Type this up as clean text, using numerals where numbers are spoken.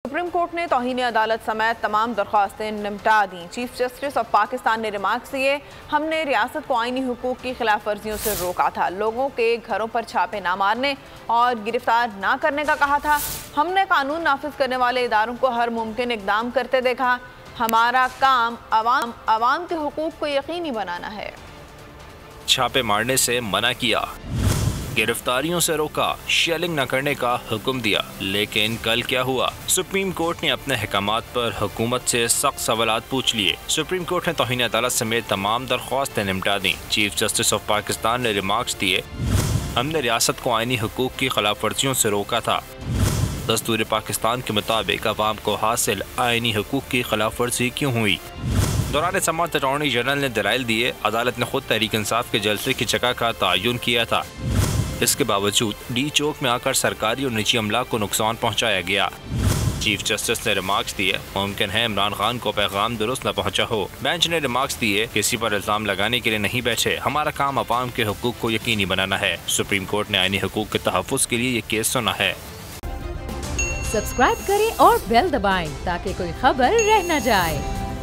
Supreme court ने तौहीन अदालत समेत तमाम दरख्वास्तें निपटा दी। चीफ जस्टिस ऑफ पाकिस्तान ने रिमार्क्स दिए, हमने रियासत को आईनी हुकूक की खिलाफ वर्जियों से रोका था, लोगों के घरों पर छापे ना मारने और गिरफ्तार ना करने का कहा था। हमने कानून नाफिज करने वाले इदारों को हर मुमकिन इकदाम करते देखा। हमारा काम अवाम के हुकूक को यकीनी बनाना है। छापे मारने से मना किया, गिरफ्तारियों से रोका, शेलिंग न करने का हुक्म दिया। लेकिन कल क्या हुआ? सुप्रीम कोर्ट ने अपने अहकामात पर हुकूमत से सख्त सवालात पूछ लिए। सुप्रीम कोर्ट ने तौहीन अदालत समेत तमाम दरख्वास्तें निपटा दी। चीफ जस्टिस ऑफ पाकिस्तान ने रिमार्क्स दिए, हमने रियासत को आईनी हुकूक की खिलाफ वर्जियों से रोका था। दस्तूर पाकिस्तान के मुताबिक अवाम को हासिल आईनी हुकूक की खिलाफ वर्जी क्यों हुई? दौरान समाअत अटॉर्नी जनरल ने दलाइल दिए, अदालत ने खुद तहरीक इंसाफ के जलसे की जगह का तयन किया था। इसके बावजूद डी चौक में आकर सरकारी और निजी अमला को नुकसान पहुंचाया गया। चीफ जस्टिस ने रिमार्क्स दिए, मुमकिन है इमरान खान को पैगाम दुरुस्त न पहुंचा हो। बेंच ने रिमार्क्स दिए, किसी पर इल्जाम लगाने के लिए नहीं बैठे, हमारा काम अवाम के हुकूक को यकीनी बनाना है। सुप्रीम कोर्ट ने आईनी हुकूक के तहफ़्फ़ुज़ के लिए ये केस सुना है। सब्सक्राइब करें और बेल दबाएं ताकि कोई खबर रह न जाए।